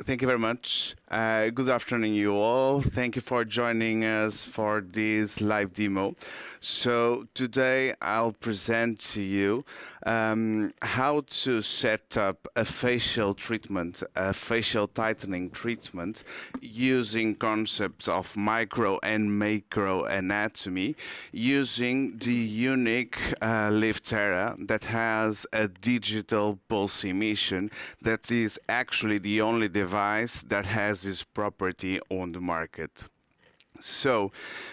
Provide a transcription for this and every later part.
Thank you very much. Good afternoon, you all. Thank you for joining us for this live demo. So today I'll present to you how to set up a facial treatment, a facial tightening treatment using concepts of micro and macro anatomy, using the unique Liftera that has a digital pulse emission that is actually the only device that has this property on the market. So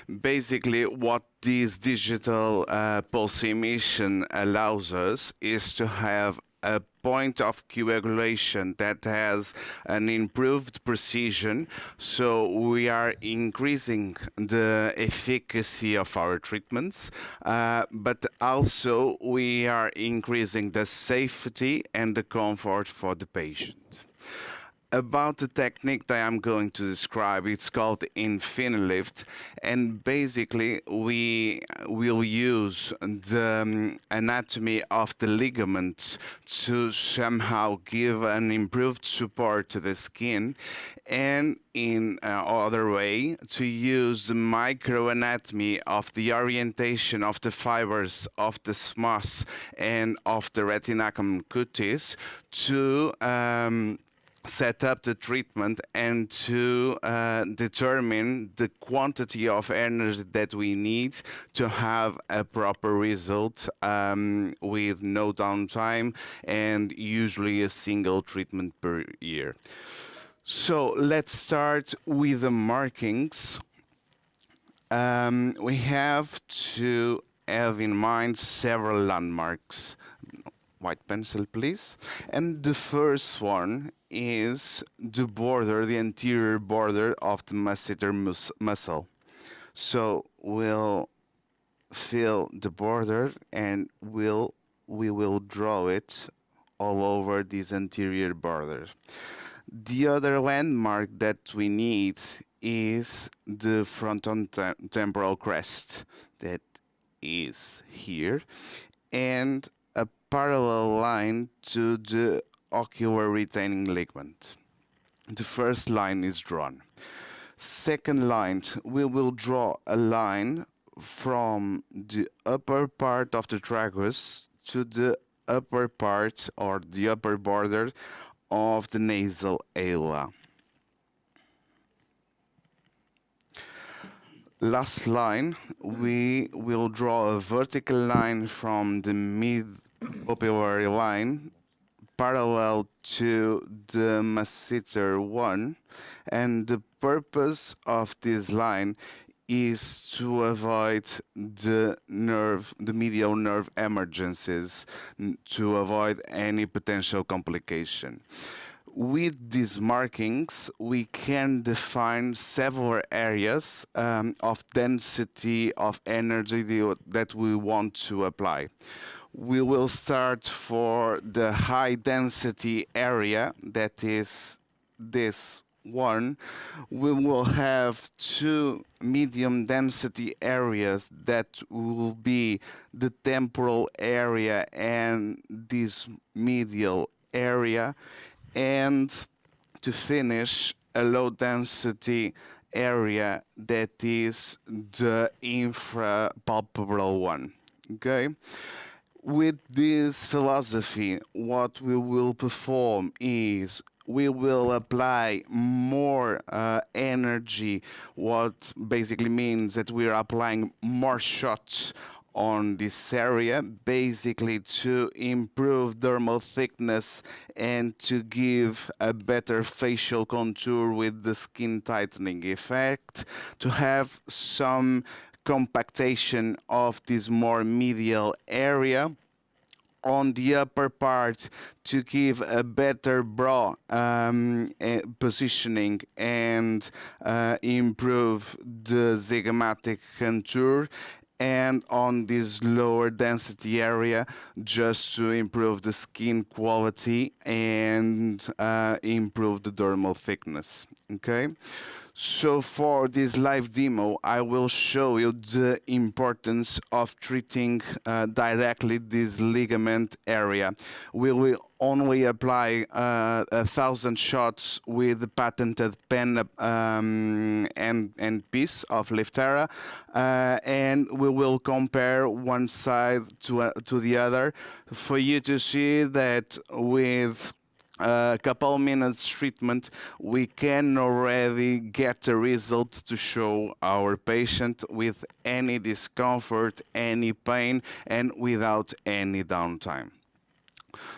basically what this digital pulse emission allows us is to have a point of coagulation that has an improved precision, so we are increasing the efficacy of our treatments, but also we are increasing the safety and the comfort for the patient. About the technique that I'm going to describe, it's called InfinitLift, and basically we will use the anatomy of the ligaments to somehow give an improved support to the skin, and in other way to use the microanatomy of the orientation of the fibers of the SMOS and of the retinacum cutis to set up the treatment and to determine the quantity of energy that we need to have a proper result with no downtime and usually a single treatment per year. So let's start with the markings. We have to have in mind several landmarks. White pencil, please. And the first one is the border, the anterior border of the masseter muscle. So we'll feel the border and we will draw it all over this anterior border. The other landmark that we need is the frontotemporal crest that is here, and a parallel line to the ocular retaining ligament. The first line is drawn. Second line, we will draw a line from the upper part of the tragus to the upper part or the upper border of the nasal ala. Last line, we will draw a vertical line from the mid-pupillary line parallel to the masseter 1, and the purpose of this line is to avoid the medial nerve emergencies, to avoid any potential complication. With these markings, we can define several areas of density of energy that we want to apply. We will start for the high density area, that is this one. We will have two medium density areas that will be the temporal area and this medial area, and to finish a low density area that is the infrapalpebral one. Okay? With this philosophy, what we will perform is we will apply more energy, what basically means that we are applying more shots on this area, basically to improve dermal thickness and to give a better facial contour with the skin tightening effect, to have some compactation of this more medial area on the upper part to give a better brow positioning and improve the zygomatic contour, and on this lower density area just to improve the skin quality and improve the dermal thickness. Okay, So for this live demo, I will show you the importance of treating directly this ligament area. We will only apply 1,000 shots with the patented pen and piece of Liftera, and we will compare one side to the other for you to see that with a couple minutes treatment, we can already get a result to show our patient with any discomfort, any pain, and without any downtime.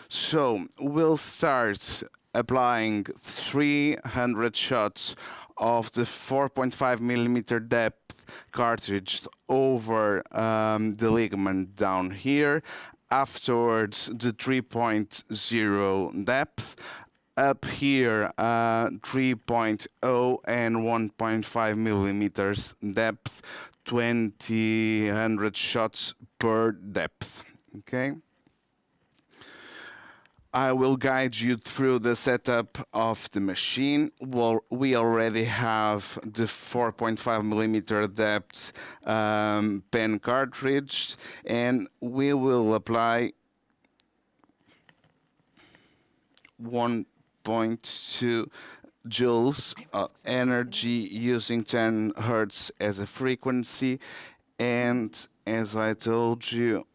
So we'll start applying 300 shots of the 4.5 millimeter depth cartridge over the ligament down here. Afterwards, the 3.0 depth. Up here, 3.0 and 1.5 millimeters depth, 200 shots per depth. Okay. I will guide you through the setup of the machine. Well, we already have the 4.5 millimeter depth pen cartridge, and we will apply 1.2 joules of energy using 10 hertz as a frequency, and as I told you,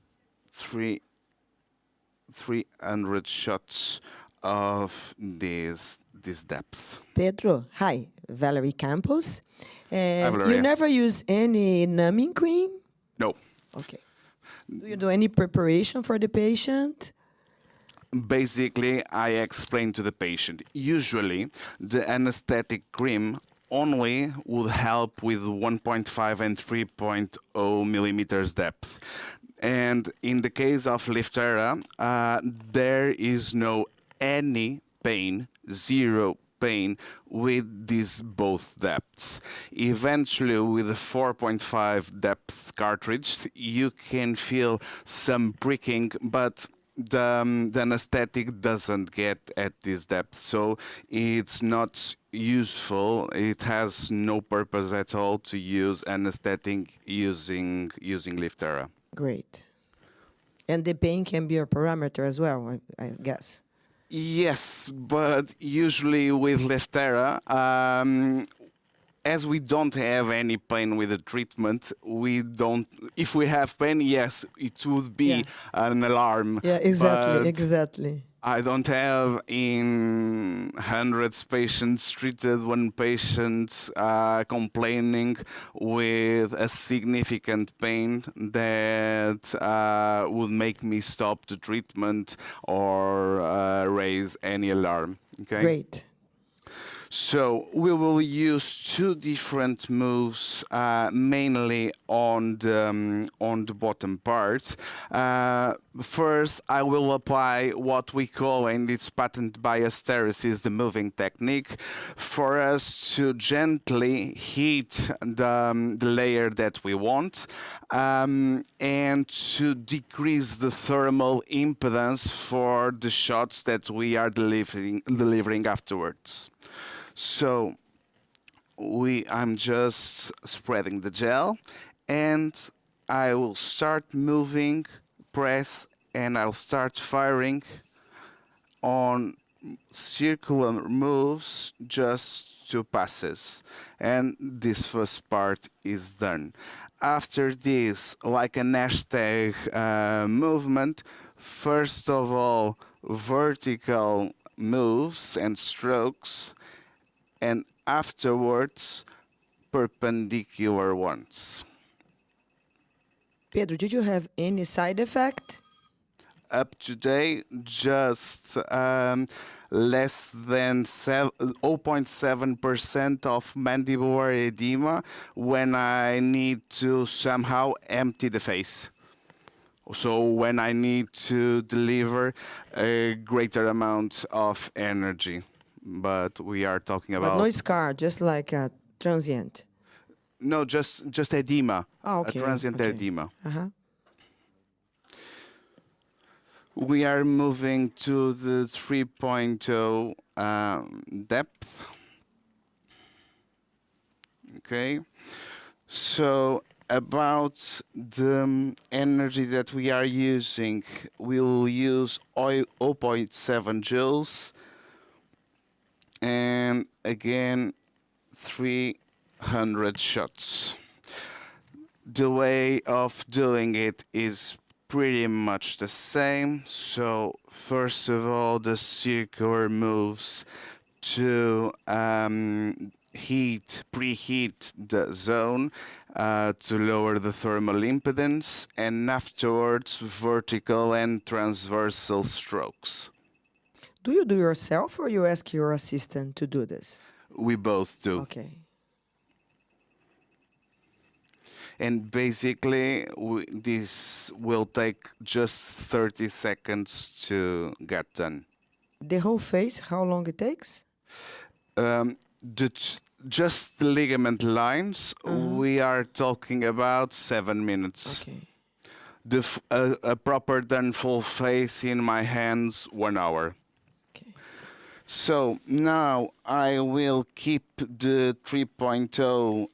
300 shots of this depth. Pedro, hi, Valerie Campos. Hi, Valeria. You never use any numbing cream? No. Okay. Do you do any preparation for the patient? Basically, I explain to the patient. Usually, the anesthetic cream only would help with 1.5 and 3.0 millimeters depth. And in the case of Liftera, there is no any pain, zero pain with these both depths. Eventually, with the 4.5 depth cartridge, you can feel some pricking, but the anesthetic doesn't get at this depth, so it's not useful. It has no purpose at all to use anesthetic using Liftera. Great. And the pain can be a parameter as well, I guess. Yes, but usually with Liftera, as we don't have any pain with the treatment, we don't. If we have pain, yes, it would be an alarm. Yeah, exactly. I don't have in hundreds patients treated one patient complaining with a significant pain that would make me stop the treatment or raise any alarm. Okay. Great. So we will use two different moves, mainly on the bottom part. First, I will apply what we call, and it's patented by Asteris, the moving technique, for us to gently heat the layer that we want, and to decrease the thermal impedance for the shots that we are delivering afterwards. So I'm just spreading the gel, and I will start moving, press, and I'll start firing on circular moves, just 2 passes. And this first part is done. After this, like an hashtag movement, first of all, vertical moves and strokes, and afterwards, perpendicular ones. Pedro, did you have any side effect? Up to date, just less than 0.7% of mandibular edema when I need to somehow empty the face. So when I need to deliver a greater amount of energy. But we are talking about... But no scar, just like a transient. No, just edema. Oh, okay. A transient okay. edema. Uh-huh. We are moving to the 3.0 depth. Okay. So about the energy that we are using, we will use 0.7 joules, and again 300 shots. The way of doing it is pretty much the same. So first of all, the circular moves to preheat the zone to lower the thermal impedance, and afterwards vertical and transversal strokes. Do you do yourself or you ask your assistant to do this? We both do. Okay. And basically, this will take just 30 seconds to get done. The whole face, how long it takes? Just the ligament lines, we are talking about 7 minutes. Okay. A proper done full face in my hands, 1 hour. Okay. So now I will keep the 3.0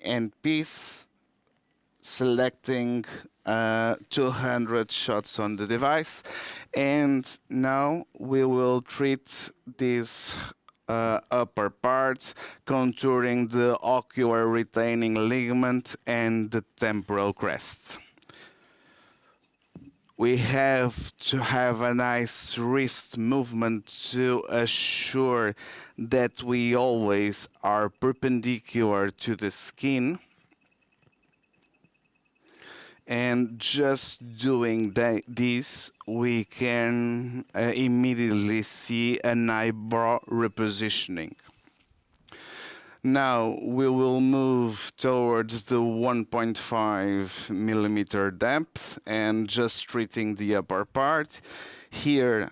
end piece, selecting 200 shots on the device, and now we will treat this upper part, contouring the ocular retaining ligament and the temporal crest. We have to have a nice wrist movement to assure that we always are perpendicular to the skin. And just doing this, we can immediately see an eyebrow repositioning. Now we will move towards the 1.5 millimeter depth and just treating the upper part. Here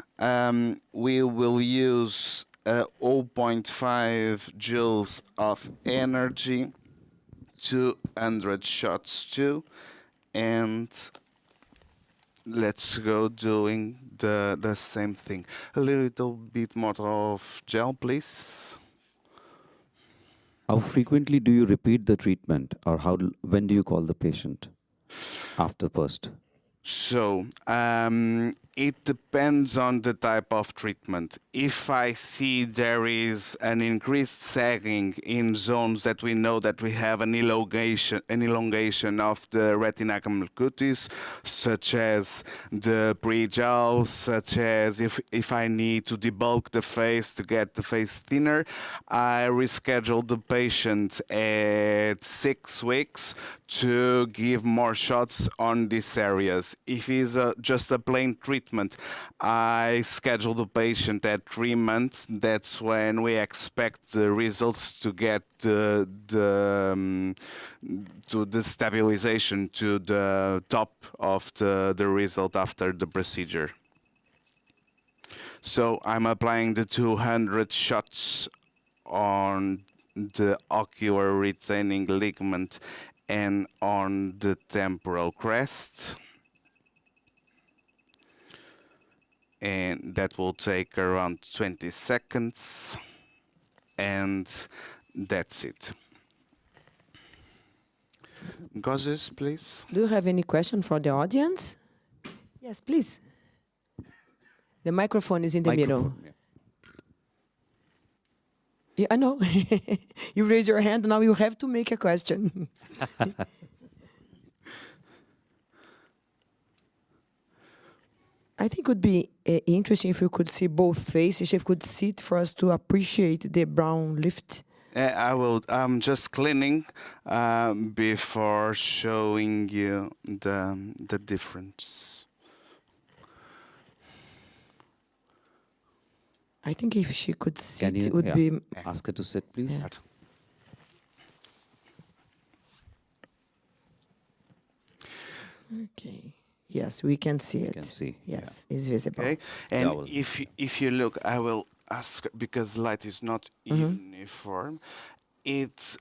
we will use 0.5 joules of energy, 200 shots too, and let's go doing the same thing. A little bit more of gel, please. How frequently do you repeat the treatment, or when do you call the patient after first? So it depends on the type of treatment. If I see there is an increased sagging in zones that we know that we have an elongation of the retinaculum cutis, such as the pre-jowl, such as if I need to debulk the face to get the face thinner, I reschedule the patient at 6 weeks to give more shots on these areas. If it's just a plain treatment, I schedule the patient at 3 months. That's when we expect the results to get to the stabilization, to the top of the result after the procedure. So I'm applying the 200 shots on the ocular retaining ligament and on the temporal crest. And that will take around 20 seconds. And that's it. Gauzes, please. Do you have any question for the audience? Yes, please. The microphone is in the middle. Yeah. Yeah, I know. You raise your hand, now you have to make a question. I think it would be interesting if you could see both faces, if you could sit for us to appreciate the brown lift. I will. I'm just cleaning before showing you the difference. I think if she could sit, Can you it would be... ask her to sit, please? Yeah. Okay. Yes, we can see it. can see, Yes, it's visible. Okay, and Yeah, if you look, I will ask, because light is not uniform. It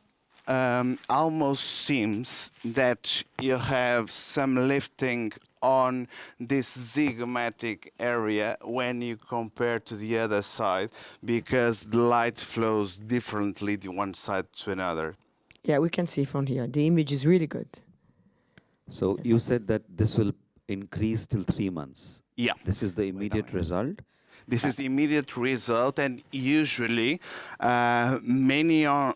almost seems that you have some lifting on this zygomatic area when you compare to the other side, because the light flows differently the one side to another. Yeah, we can see from here. The image is really good. So Yes. you said that this will increase till 3 months. Yeah. This is the immediate result. This is the immediate result, and usually, mainly on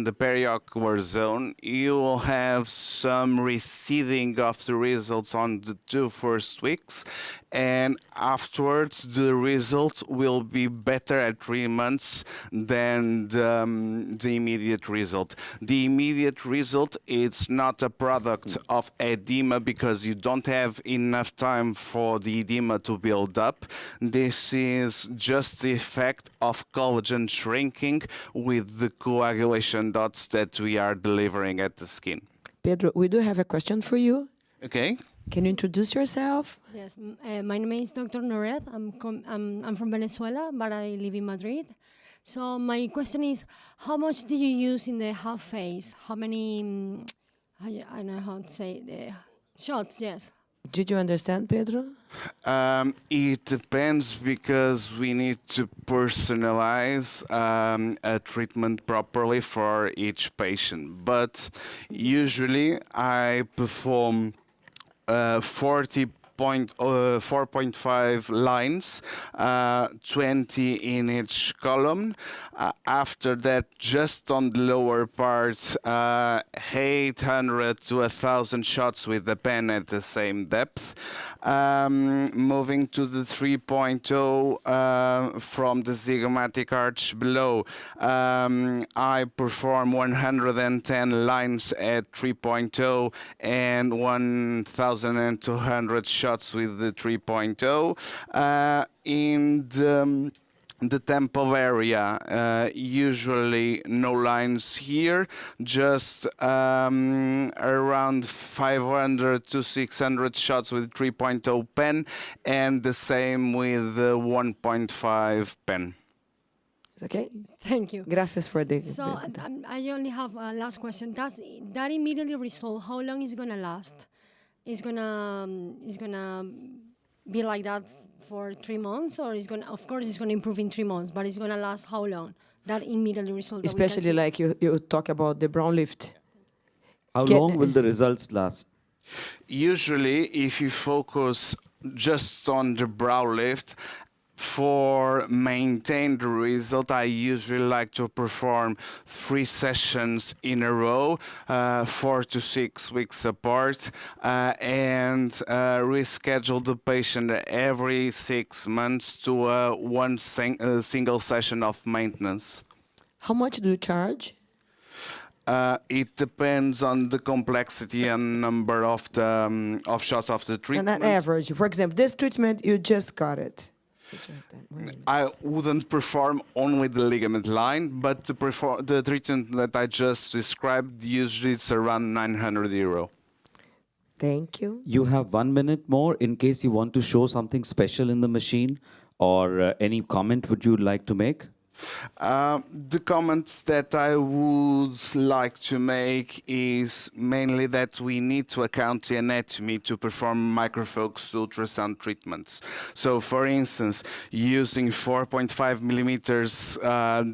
the periaqueous zone, you will have some receding of the results on the 2 first weeks, and afterwards the results will be better at 3 months than the immediate result. The immediate result is not a product of edema, because you don't have enough time for the edema to build up. This is just the effect of collagen shrinking with the coagulation dots that we are delivering at the skin. Pedro, we do have a question for you. Okay. Can you introduce yourself? Yes, my name is Dr. Noret. I'm from Venezuela, but I live in Madrid. So my question is, how much do you use in the half phase? How many, I don't know how to say, the shots, yes. Did you understand, Pedro? It depends, because we need to personalize a treatment properly for each patient. But usually I perform 4.5 lines, 20 in each column. After that, just on the lower part, 800 to 1,000 shots with the pen at the same depth. Moving to the 3.0 from the zygomatic arch below, I perform 110 lines at 3.0 and 1,200 shots with the 3.0. In the temple area, usually no lines here, just around 500 to 600 shots with 3.0 pen, and the same with the 1.5 pen. Okay. Thank you. Gracias for the. So I only have a last question. That immediately result, how long is it gonna last? Is gonna be like that for 3 months, or of course it's gonna improve in 3 months, but it's gonna last how long? That immediately result. that we can Especially see? like you talk about the brown lift. How Get- long will the results last? Usually, if you focus just on the brow lift, for maintain the result, I usually like to perform 3 sessions in a row, 4 to 6 weeks apart, and reschedule the patient every 6 months to one single session of maintenance. How much do you charge? It depends on the complexity and number of the of shots of the And treatment. an average. For example, this treatment, you just got it. I wouldn't perform only the ligament line, but the treatment that I just described, usually it's around €900. Thank you. You have 1 minute more in case you want to show something special in the machine, or any comment would you like to make? The comments that I would like to make is mainly that we need to account the anatomy to perform microfocused ultrasound treatments. So, for instance, using 4.5 millimeters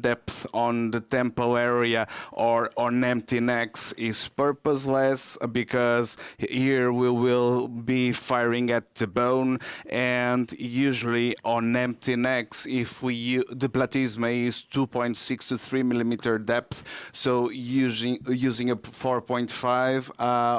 depth on the temple area or on empty necks is purposeless, because here we will be firing at the bone, and usually on empty necks, if the platysma is 2.6 to 3 millimeter depth, so using a 4.5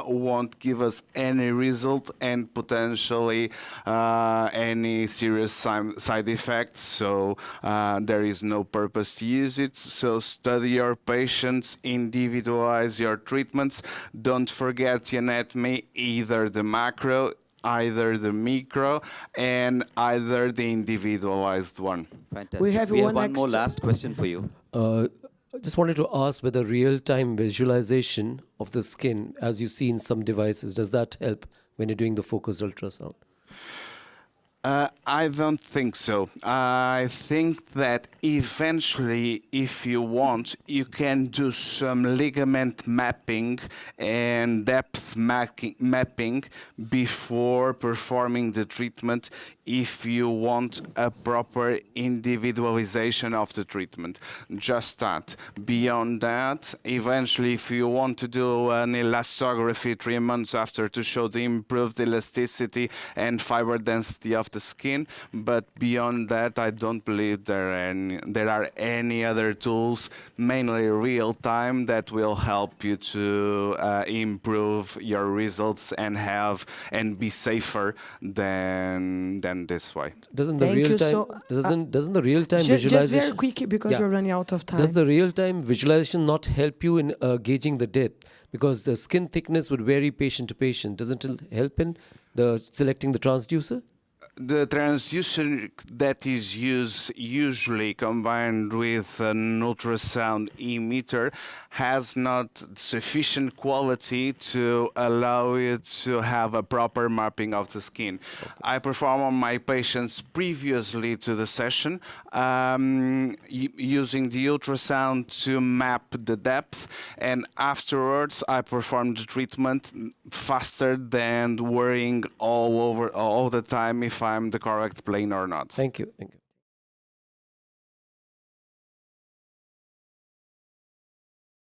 won't give us any result and potentially any serious side effects, so there is no purpose to use it. So study your patients, individualize your treatments, don't forget the anatomy, either the macro, either the micro, and either the individualized one. Fantastic. We have one one more extra- last question for you. I just wanted to ask whether real-time visualization of the skin, as you see in some devices, does that help when you're doing the focused ultrasound? I don't think so. I think that eventually, if you want, you can do some ligament mapping and depth mapping before performing the treatment if you want a proper individualization of the treatment. Just that. Beyond that, eventually, if you want to do an elastography 3 months after to show the improved elasticity and fiber density of the skin, but beyond that, I don't believe there are any other tools, mainly real time, that will help you to improve your results and be safer than this way. Doesn't the Thank real you time so- doesn't the real time Just visualization very quick because Yeah. we're running out of time. Does the real time visualization not help you in gauging the depth? Because the skin thickness would vary patient to patient. Doesn't it help in the selecting the transducer? The transducer that is used usually combined with an ultrasound emitter has not sufficient quality to allow it to have a proper mapping of the skin. I perform on my patients previously to the session using the ultrasound to map the depth, and afterwards I perform the treatment faster than worrying all the time if I'm the correct plane or not. Thank you. Thank you.